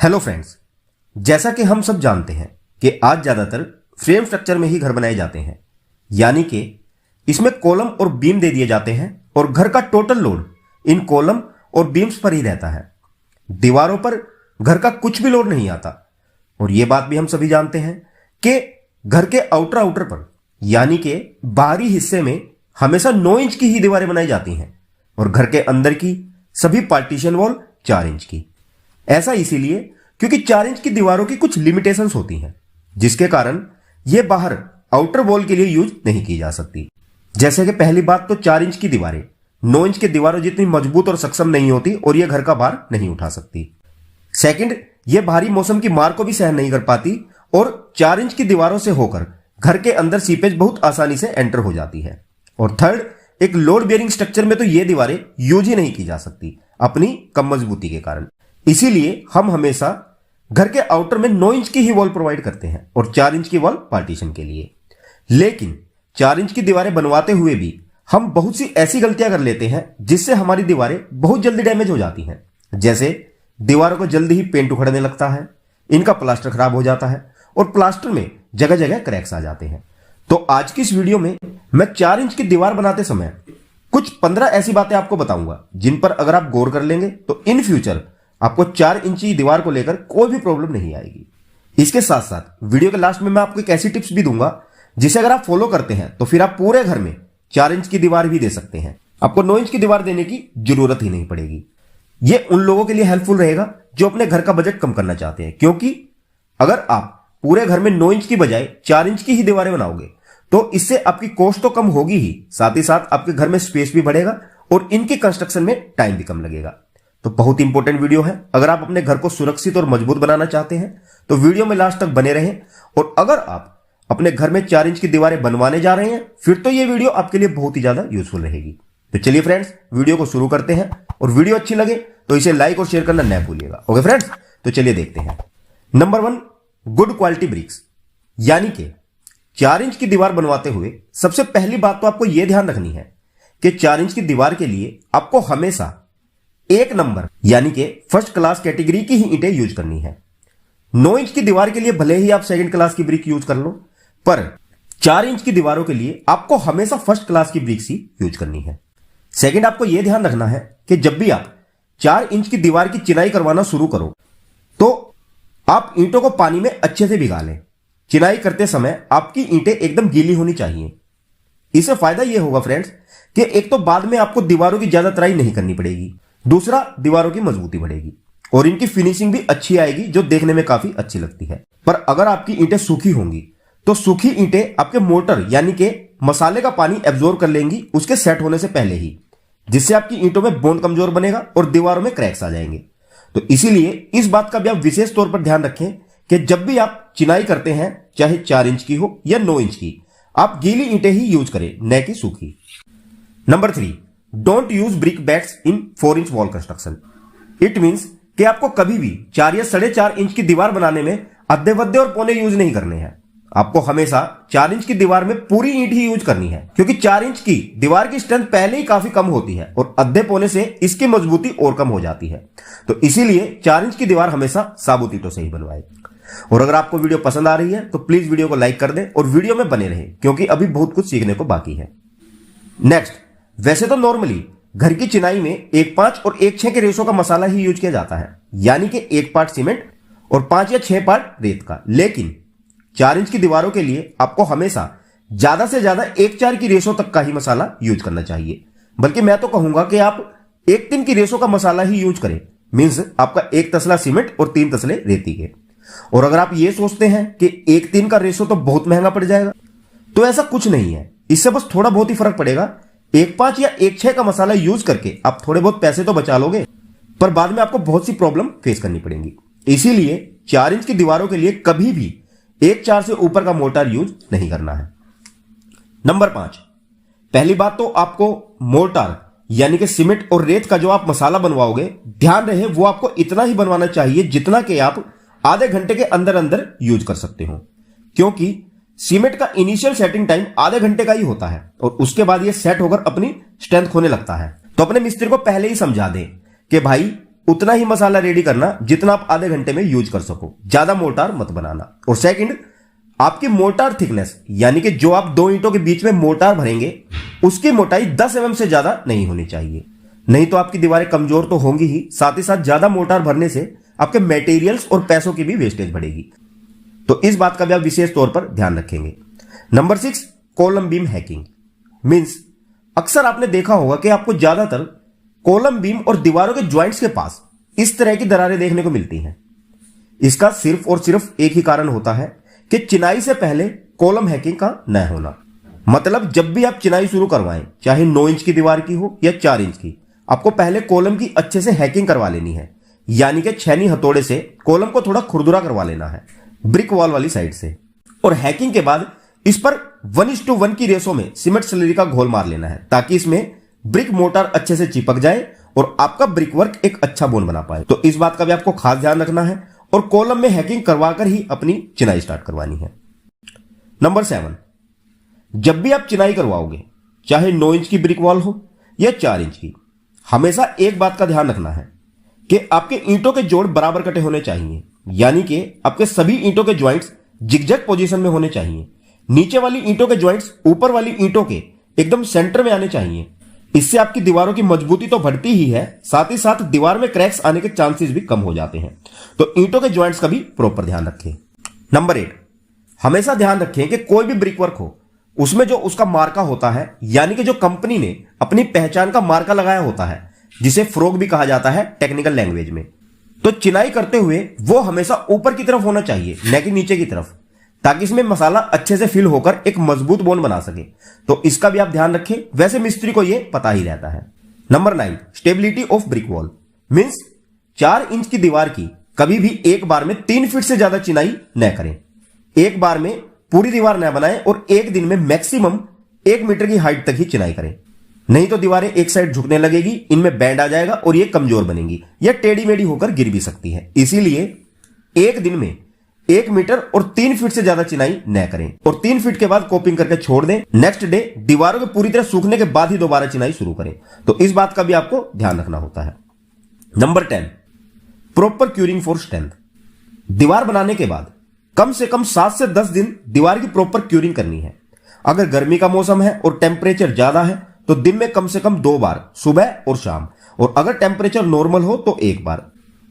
Hello friends, जैसा कि हम सब जानते हैं कि आज ज्यादातर फ्रेम स्ट्रक्चर में ही घर बनाए जाते हैं, यानी कि इसमें कॉलम और बीम दे दिए जाते हैं और घर का टोटल लोड इन कॉलम और बीम्स पर ही रहता है। दीवारों पर घर का कुछ भी लोड नहीं आता। और यह बात भी हम सभी जानते हैं कि घर के आउटर पर यानी कि बाहरी हिस्से में हमेशा 9 इंच की ही दीवारें बनाई जाती हैं और घर के अंदर की सभी पार्टीशन वॉल 4 इंच की। ऐसा इसीलिए क्योंकि 4 इंच की दीवारों की कुछ लिमिटेशंस होती हैं, जिसके कारण यह बाहर आउटर वॉल के लिए यूज नहीं की जा सकती। जैसे कि पहली बात तो 4 इंच की दीवारें 9 इंच की दीवारों जितनी मजबूत और सक्षम नहीं होती और यह घर का भार नहीं उठा सकती। सेकंड, यह भारी मौसम की मार को भी सहन नहीं कर पाती और 4 इंच की दीवारों से होकर घर के अंदर सीपेज बहुत आसानी से एंटर हो जाती है। और थर्ड, एक लोड बेयरिंग स्ट्रक्चर में तो यह दीवारें यूज ही नहीं की जा सकती अपनी कम मजबूती के कारण। इसीलिए हम हमेशा घर के आउटर में 9 इंच की ही वॉल प्रोवाइड करते हैं और 4 इंच की वॉल पार्टीशन के लिए। लेकिन 4 इंच की दीवारें बनवाते हुए भी हम बहुत सी ऐसी गलतियां कर लेते हैं जिससे हमारी दीवारें बहुत जल्दी डैमेज हो जाती हैं। जैसे दीवारों को जल्दी ही पेंट उखड़ने लगता है, इनका प्लास्टर खराब हो जाता है और प्लास्टर में जगह जगह क्रैक्स आ जाते हैं। तो आज की इस वीडियो में मैं 4 इंच की दीवार बनाते समय कुछ 15 ऐसी बातें आपको बताऊंगा जिन पर अगर आप गौर कर लेंगे तो इन फ्यूचर आपको 4 इंची दीवार को लेकर कोई भी प्रॉब्लम नहीं आएगी। इसके साथ साथ वीडियो के लास्ट में मैं आपको एक ऐसी टिप्स भी दूंगा जिसे अगर आप फॉलो करते हैं तो फिर आप पूरे घर में 4 इंच की दीवार भी दे सकते हैं। आपको 9 इंच की दीवार देने की जरूरत ही नहीं पड़ेगी। यह उन लोगों के लिए हेल्पफुल रहेगा जो अपने घर का बजट कम करना चाहते हैं, क्योंकि अगर आप पूरे घर में 9 इंच की बजाय 4 इंच की ही दीवारें बनाओगे तो इससे आपकी कॉस्ट तो कम होगी ही, साथ ही साथ आपके घर में स्पेस भी बढ़ेगा और इनके कंस्ट्रक्शन में टाइम भी कम लगेगा। तो बहुत इंपॉर्टेंट वीडियो है। अगर आप अपने घर को सुरक्षित और मजबूत बनाना चाहते हैं तो वीडियो में लास्ट तक बने रहें। और अगर आप अपने घर में 4 इंच की दीवारें बनवाने जा रहे हैं फिर तो यह वीडियो आपके लिए बहुत ही ज्यादा यूजफुल रहेगी। तो चलिए फ्रेंड्स, वीडियो को शुरू करते हैं और वीडियो अच्छी लगे तो इसे लाइक और शेयर करना न भूलिएगा। ओके फ्रेंड्स, तो चलिए देखते हैं। Number 1, good quality bricks. यानी कि 4 इंच की दीवार बनवाते हुए सबसे पहली बात तो आपको यह ध्यान रखनी है कि 4 इंच की दीवार के लिए आपको हमेशा 1 नंबर यानी कि फर्स्ट क्लास कैटेगरी की ही ईंटें यूज करनी है। 9 इंच की दीवार के लिए भले ही आप सेकंड क्लास की ब्रिक यूज कर लो, पर 4 इंच की दीवारों के लिए आपको हमेशा फर्स्ट क्लास की ब्रिक्स ही यूज करनी है। सेकंड, आपको यह ध्यान रखना है कि जब भी आप 4 इंच की दीवार की चिनाई करवाना शुरू करो तो आप ईंटों को पानी में अच्छे से भिगा लें। चिनाई करते समय आपकी ईंटें एकदम गीली होनी चाहिए। इससे फायदा यह होगा फ्रेंड्स कि एक तो बाद में आपको दीवारों की ज्यादा तराई नहीं करनी पड़ेगी, दूसरा दीवारों की मजबूती बढ़ेगी और इनकी फिनिशिंग भी अच्छी आएगी जो देखने में काफी अच्छी लगती है। पर अगर आपकी ईंटें सूखी होंगी तो सूखी ईंटें आपके मोर्टर यानी कि मसाले का पानी एब्जॉर्ब कर लेंगी उसके सेट होने से पहले ही, जिससे आपकी ईंटों में बॉन्ड कमजोर बनेगा और दीवारों में क्रैक्स आ जाएंगे। तो इसीलिए इस बात का भी आप विशेष तौर पर ध्यान रखें कि जब भी आप चिनाई करते हैं, चाहे 4 इंच की हो या 9 इंच की, आप गीली ईंटें ही यूज करें, न कि सूखी। Number 3, don't use brick bats in 4 inch wall construction. It means कि आपको कभी भी 4 या 4.5 इंच की दीवार बनाने में अद्धे वद्धे और पौने यूज नहीं करने हैं। आपको हमेशा 4 इंच की दीवार में पूरी ईंट ही यूज करनी है, क्योंकि 4 इंच की दीवार की स्ट्रेंथ पहले ही काफी कम होती है और अद्धे पौने से इसकी मजबूती और कम हो जाती है। तो इसीलिए 4 इंच की दीवार हमेशा साबुत ईंटों से ही बनवाएं। और अगर आपको वीडियो पसंद आ रही है तो प्लीज वीडियो को लाइक कर दें और वीडियो में बने रहें, क्योंकि अभी बहुत कुछ सीखने को बाकी है। नेक्स्ट, वैसे तो नॉर्मली घर की चिनाई में 1:5 और 1:6 के रेशो का मसाला ही यूज किया जाता है, यानी कि 1 पार्ट सीमेंट और 5 या 6 पार्ट रेत का। लेकिन 4 इंच की दीवारों के लिए आपको हमेशा ज्यादा से ज्यादा 1:4 की रेशो तक का ही मसाला यूज करना चाहिए। बल्कि मैं तो कहूंगा कि आप 1:3 की रेशो का मसाला ही यूज करें। मींस आपका 1 तसला सीमेंट और 3 तसले रेती के। और अगर आप ये सोचते हैं कि 1:3 का रेशो तो बहुत महंगा पड़ जाएगा, तो ऐसा कुछ नहीं है। इससे बस थोड़ा बहुत ही फर्क पड़ेगा। 1:5 या 1:6 का मसाला यूज करके आप थोड़े बहुत पैसे तो बचा लोगे, पर बाद में आपको बहुत सी प्रॉब्लम फेस करनी पड़ेंगी। इसीलिए 4 इंच की दीवारों के लिए कभी भी 1:4 से ऊपर का मोर्टार यूज नहीं करना है। नंबर 5, पहली बात तो आपको मोर्टार यानी कि सीमेंट और रेत का जो आप मसाला बनवाओगे, ध्यान रहे वो आपको इतना ही बनवाना चाहिए जितना कि आप आधे घंटे के अंदर अंदर यूज कर सकते हो, क्योंकि सीमेंट का इनिशियल सेटिंग टाइम आधे घंटे का ही होता है और उसके बाद ये सेट होकर अपनी स्ट्रेंथ खोने लगता है। तो अपने मिस्त्री को पहले ही समझा दें कि भाई उतना ही मसाला रेडी करना जितना आप आधे घंटे में यूज कर सको, ज्यादा मोर्टार मत बनाना। और सेकंड, आपकी मोर्टार थिकनेस यानी कि जो आप 2 ईंटों के बीच में मोर्टार भरेंगे उसकी मोटाई 10 mm से ज्यादा नहीं होनी चाहिए, नहीं तो आपकी दीवारें कमजोर तो होंगी ही, साथ ही साथ ज्यादा मोर्टार भरने से आपके मटेरियल्स और पैसों की भी वेस्टेज बढ़ेगी। तो इस बात का भी आप विशेष तौर पर ध्यान रखेंगे। Number 6, column beam hacking. Means अक्सर आपने देखा होगा कि आपको ज्यादातर कॉलम बीम और दीवारों के ज्वाइंट्स के पास इस तरह की दरारें देखने को मिलती हैं। इसका सिर्फ और सिर्फ एक ही कारण होता है कि चिनाई से पहले कॉलम हैकिंग का न होना। मतलब जब भी आप चिनाई शुरू करवाएं, चाहे 9 इंच की दीवार की हो या 4 इंच की, आपको पहले कॉलम की अच्छे से हैकिंग करवा लेनी है, यानी कि छेनी हथौड़े से कॉलम को थोड़ा खुरदुरा करवा लेना है ब्रिक वॉल वाली साइड से। और हैकिंग के बाद इस पर 1:1 की रेशो में सीमेंट स्लरी का घोल मार लेना है, ताकि इसमें ब्रिक मोर्टार अच्छे से चिपक जाए और आपका ब्रिक वर्क एक अच्छा बोन बना पाए। तो इस बात का भी आपको खास ध्यान रखना है और कॉलम में हैकिंग करवाकर ही अपनी चिनाई स्टार्ट करवानी है। नंबर 7, जब भी आप चिनाई करवाओगे, चाहे 9 इंच की ब्रिक वॉल हो या 4 इंच की, हमेशा एक बात का ध्यान रखना है कि आपके ईंटों के जोड़ बराबर कटे होने चाहिए, यानी कि आपके सभी ईंटों के ज्वाइंट्स जिगजैग पोजीशन में होने चाहिए। नीचे वाली ईंटों के ज्वाइंट्स ऊपर वाली ईंटों के एकदम सेंटर में आने चाहिए। इससे आपकी दीवारों की मजबूती तो बढ़ती ही है, साथ ही साथ दीवार में क्रैक्स आने के चांसेस भी कम हो जाते हैं। तो ईंटों के ज्वाइंट्स का भी प्रॉपर ध्यान रखें। नंबर 8, हमेशा ध्यान रखें कि कोई भी ब्रिक वर्क हो उसमें जो उसका मार्का होता है, यानी कि जो कंपनी ने अपनी पहचान का मार्का लगाया होता है, जिसे फ्रोग भी कहा जाता है टेक्निकल लैंग्वेज में, तो चिनाई करते हुए वो हमेशा ऊपर की तरफ होना चाहिए, न कि नीचे की तरफ, ताकि इसमें मसाला अच्छे से फिल होकर एक मजबूत बोन बना सके। तो इसका भी आप ध्यान रखें, वैसे मिस्त्री को यह पता ही रहता है। Number 9, stability of brick wall. Means 4 inch की दीवार की कभी भी एक बार में 3 फीट से ज्यादा चिनाई न करें। एक बार में पूरी दीवार न बनाएं और एक दिन में मैक्सिमम 1 मीटर की हाइट तक ही चिनाई करें, नहीं तो दीवारें एक साइड झुकने लगेगी, इनमें बैंड आ जाएगा और ये कमजोर बनेंगी या टेढ़ी मेढ़ी होकर गिर भी सकती है। इसीलिए एक दिन में 1 मीटर और 3 फीट से ज्यादा चिनाई न करें और 3 फीट के बाद कोपिंग करके छोड़ दें। नेक्स्ट डे दीवारों के पूरी तरह सूखने के बाद ही दोबारा चिनाई शुरू करें। तो इस बात का भी आपको ध्यान रखना होता है। Number 10, proper curing for strength. दीवार बनाने के बाद कम से कम 7 से 10 दिन दीवार की प्रॉपर क्यूरिंग करनी है। अगर गर्मी का मौसम है और टेम्परेचर ज्यादा है तो दिन में कम से कम 2 बार, सुबह और शाम, और अगर टेम्परेचर नॉर्मल हो तो 1 बार,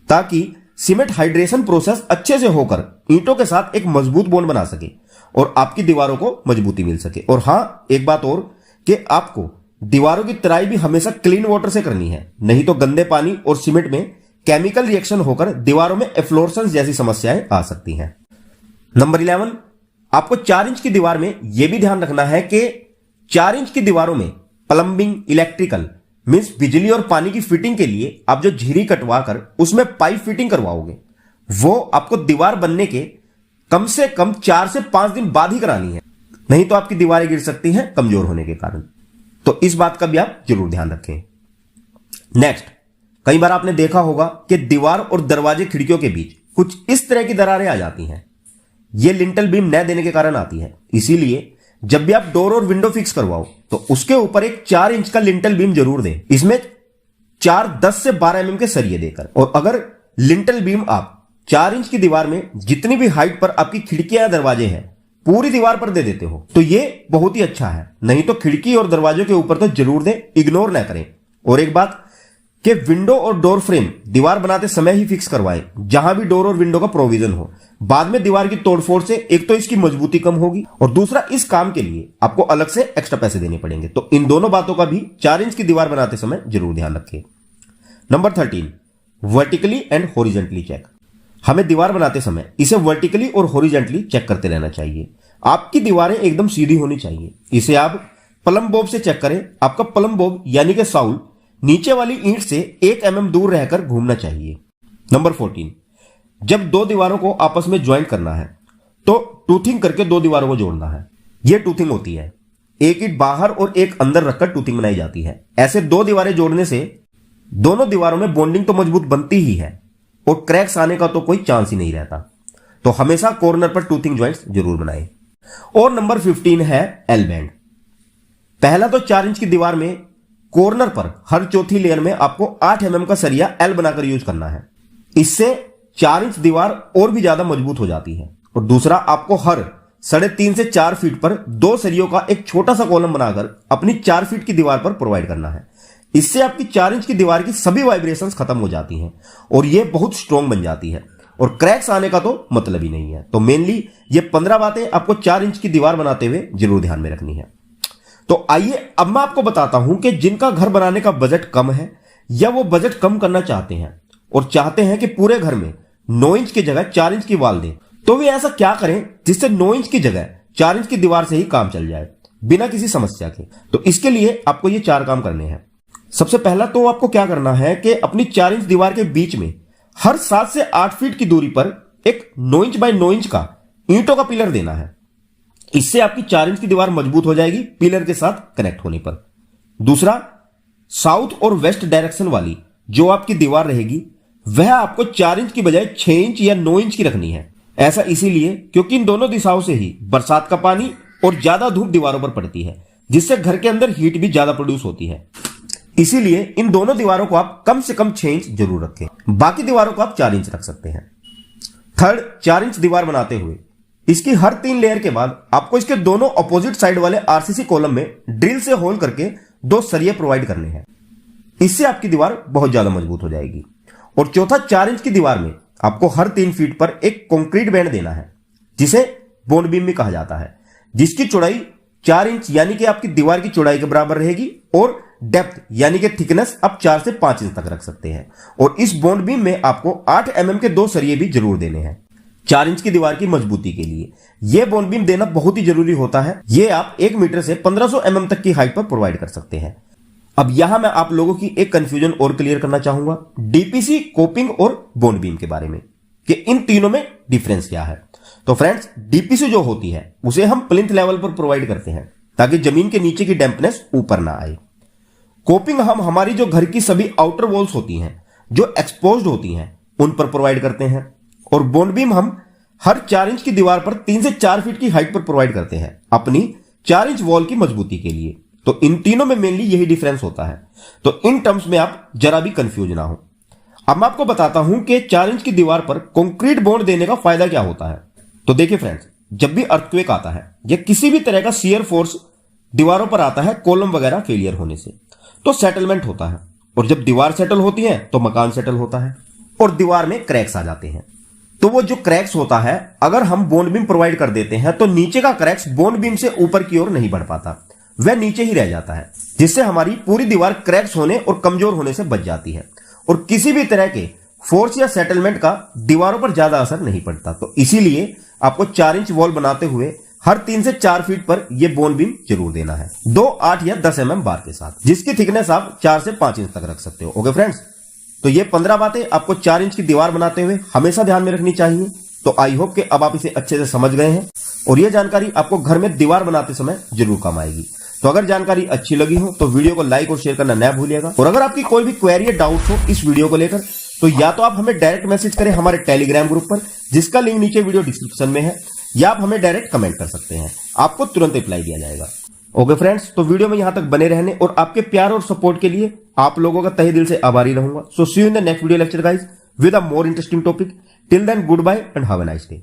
ताकि सीमेंट हाइड्रेशन प्रोसेस अच्छे से होकर ईंटों के साथ एक मजबूत बोन बना सके और आपकी दीवारों को मजबूती मिल सके। और हां, एक बात और कि आपको दीवारों की तराई भी हमेशा क्लीन वाटर से करनी है, नहीं तो गंदे पानी और सीमेंट में केमिकल रिएक्शन होकर दीवारों में एफ्लोरेसेंस जैसी समस्याएं आ सकती हैं। नंबर 11, आपको 4 इंच की दीवार में यह भी ध्यान रखना है कि 4 इंच की दीवारों में प्लंबिंग, इलेक्ट्रिकल मींस बिजली और पानी की फिटिंग के लिए आप जो झिरी कटवा कर उसमें पाइप फिटिंग करवाओगे, वो आपको दीवार बनने के कम से कम 4 से 5 दिन बाद ही करानी है, नहीं तो आपकी दीवारें गिर सकती हैं कमजोर होने के कारण। तो इस बात का भी आप जरूर ध्यान रखें। नेक्स्ट, कई बार आपने देखा होगा कि दीवार और दरवाजे खिड़कियों के बीच कुछ इस तरह की दरारें आ जाती हैं। यह लिंटल बीम न देने के कारण आती है। इसीलिए जब भी आप डोर और विंडो फिक्स करवाओ तो उसके ऊपर एक 4 इंच का लिंटल बीम जरूर दें, इसमें 4 10 से 12 mm के सरिये देकर। और अगर लिंटल बीम आप 4 इंच की दीवार में जितनी भी हाइट पर आपकी खिड़कियां या दरवाजे हैं पूरी दीवार पर दे देते हो तो यह बहुत ही अच्छा है, नहीं तो खिड़की और दरवाजों के ऊपर तो जरूर दें, इग्नोर ना करें। और एक बात कि विंडो और डोर फ्रेम दीवार बनाते समय ही फिक्स करवाएं, जहां भी डोर और विंडो का प्रोविजन हो। बाद में दीवार की तोड़फोड़ से एक तो इसकी मजबूती कम होगी और दूसरा इस काम के लिए आपको अलग से एक्स्ट्रा पैसे देने पड़ेंगे। तो इन दोनों बातों का भी 4 इंच की दीवार बनाते समय जरूर ध्यान रखें। Number 13, vertically and horizontally check. हमें दीवार बनाते समय इसे वर्टिकली और हॉरिजॉन्टली चेक करते रहना चाहिए। आपकी दीवारें एकदम सीधी होनी चाहिए। इसे आप प्लम बॉब से चेक करें। आपका प्लम बॉब यानी कि साउल नीचे वाली ईंट से 1 mm दूर रहकर घूमना चाहिए। नंबर 14, जब 2 दीवारों को आपस में ज्वाइंट करना है तो टूथिंग करके 2 दीवारों को जोड़ना है। यह टूथिंग होती है, एक ईंट बाहर और एक अंदर रखकर टूथिंग बनाई जाती है। ऐसे 2 दीवारें जोड़ने से दोनों दीवारों में बॉन्डिंग तो मजबूत बनती ही है और क्रैक्स आने का तो कोई चांस ही नहीं रहता। तो हमेशा कॉर्नर पर टूथिंग ज्वाइंट्स जरूर बनाएं। और नंबर 15 है एल बैंड। पहला तो 4 इंच की दीवार में कॉर्नर पर हर चौथी लेयर में आपको 8 mm का सरिया एल बनाकर यूज करना है। इससे 4 इंच दीवार और भी ज्यादा मजबूत हो जाती है। और दूसरा, आपको हर 3.5 से 4 फीट पर 2 सरियों का एक छोटा सा कॉलम बनाकर अपनी 4 फीट की दीवार पर प्रोवाइड करना है। इससे आपकी 4 इंच की दीवार की सभी वाइब्रेशंस खत्म हो जाती हैं और यह बहुत स्ट्रॉन्ग बन जाती है और क्रैक्स आने का तो मतलब ही नहीं है। तो मेनली ये 15 बातें आपको 4 इंच की दीवार बनाते हुए जरूर ध्यान में रखनी है। तो आइए अब मैं आपको बताता हूं कि जिनका घर बनाने का बजट कम है या वो बजट कम करना चाहते हैं और चाहते हैं कि पूरे घर में 9 इंच की जगह 4 इंच की वॉल दें, तो वे ऐसा क्या करें जिससे 9 इंच की जगह 4 इंच की दीवार से ही काम चल जाए बिना किसी समस्या के। तो इसके लिए आपको ये 4 काम करने हैं। सबसे पहला तो आपको क्या करना है कि अपनी 4 इंच दीवार के बीच में हर 7 से 8 फीट की दूरी पर एक 9 इंच बाय 9 इंच का ईंटों का पिलर देना है। इससे आपकी 4 इंच की दीवार मजबूत हो जाएगी पिलर के साथ कनेक्ट होने पर। दूसरा, साउथ और वेस्ट डायरेक्शन वाली जो आपकी दीवार रहेगी वह आपको 4 इंच की बजाय 6 इंच या 9 इंच की रखनी है। ऐसा इसीलिए क्योंकि इन दोनों दिशाओं से ही बरसात का पानी और ज्यादा धूप दीवारों पर पड़ती है, जिससे घर के अंदर हीट भी ज्यादा प्रोड्यूस होती है। इसीलिए इन दोनों दीवारों को आप कम से कम 6 इंच जरूर रखें, बाकी दीवारों को आप 4 इंच रख सकते हैं। थर्ड, 4 इंच दीवार बनाते हुए इसकी हर 3 लेयर के बाद आपको इसके दोनों अपोजिट साइड वाले आरसीसी कॉलम में ड्रिल से होल करके 2 सरिये प्रोवाइड करने हैं। इससे आपकी दीवार बहुत ज्यादा मजबूत हो जाएगी। और चौथा, 4 इंच की दीवार में आपको हर 3 फीट पर एक कंक्रीट बैंड देना है, जिसे बॉन्ड बीम भी कहा जाता है, जिसकी चौड़ाई 4 इंच यानी कि आपकी दीवार की चौड़ाई के बराबर रहेगी और डेप्थ यानी कि थिकनेस आप 4 से 5 इंच तक रख सकते हैं। और इस बॉन्ड बीम में आपको 8 mm के 2 सरिये भी जरूर देने हैं 4 इंच की दीवार की मजबूती के लिए। यह बॉन्ड बीम देना बहुत ही जरूरी होता है। यह आप 1 मीटर से 1500 mm तक की हाइट पर प्रोवाइड कर सकते हैं। अब यहां मैं आप लोगों की एक कंफ्यूजन और क्लियर करना चाहूंगा डीपीसी, कोपिंग और बॉन्ड बीम के बारे में, कि इन तीनों में डिफरेंस क्या है। तो फ्रेंड्स, डीपीसी जो होती है उसे हम प्लिंथ लेवल पर प्रोवाइड करते हैं ताकि जमीन के नीचे की डैम्पनेस ऊपर ना आए। कोपिंग हम हमारी जो घर की सभी आउटर वॉल्स होती हैं जो एक्सपोज्ड होती हैं उन पर प्रोवाइड करते हैं। और बॉन्ड बीम हम हर 4 इंच की दीवार पर 3 से 4 फीट की हाइट पर प्रोवाइड करते हैं अपनी 4 इंच वॉल की मजबूती के लिए। तो इन तीनों में मेनली यही डिफरेंस होता है। तो इन टर्म्स में आप जरा भी कंफ्यूज ना हो। अब मैं आपको बताता हूं कि 4 इंच की दीवार पर कंक्रीट बॉन्ड देने का फायदा क्या होता है। तो देखिए फ्रेंड्स, जब भी अर्थक्वेक आता है या किसी भी तरह का शियर फोर्स दीवारों पर आता है कॉलम वगैरह फेलियर होने से, तो सेटलमेंट होता है। और जब दीवार सेटल होती है तो मकान सेटल होता है और दीवार में क्रैक्स आ जाते हैं। तो वो जो क्रैक्स होता है, अगर हम बॉन्ड बीम प्रोवाइड कर देते हैं तो नीचे का क्रैक्स बॉन्ड बीम से ऊपर की ओर नहीं बढ़ पाता, वह नीचे ही रह जाता है, जिससे हमारी पूरी दीवार क्रैक्स होने और कमजोर होने से बच जाती है और किसी भी तरह के फोर्स या सेटलमेंट का दीवारों पर ज्यादा असर नहीं पड़ता। तो इसीलिए आपको 4 इंच वॉल बनाते हुए हर 3 से 4 फीट पर यह बॉन्ड बीम जरूर देना है 2, 8 या 10 mm बार के साथ, जिसकी थिकनेस आप 4 से 5 इंच तक रख सकते हो। ओके फ्रेंड्स, तो ये 15 बातें आपको 4 इंच की दीवार बनाते हुए हमेशा ध्यान में रखनी चाहिए। तो आई होप कि अब आप इसे अच्छे से समझ गए हैं और यह जानकारी आपको घर में दीवार बनाते समय जरूर काम आएगी। तो अगर जानकारी अच्छी लगी हो तो वीडियो को लाइक और शेयर करना न भूलिएगा। और अगर आपकी कोई भी क्वेरी या डाउट हो इस वीडियो को लेकर, तो या तो आप हमें डायरेक्ट मैसेज करें हमारे टेलीग्राम ग्रुप पर, जिसका लिंक नीचे वीडियो डिस्क्रिप्शन में है, या आप हमें डायरेक्ट कमेंट कर सकते हैं, आपको तुरंत रिप्लाई दिया जाएगा। ओके फ्रेंड्स, तो वीडियो में यहां तक बने रहने और आपके प्यार और सपोर्ट के लिए आप लोगों का तहे दिल से आभारी रहूंगा। So see you in the next video lecture guys with a more interesting topic. Till then, good bye and have a nice day.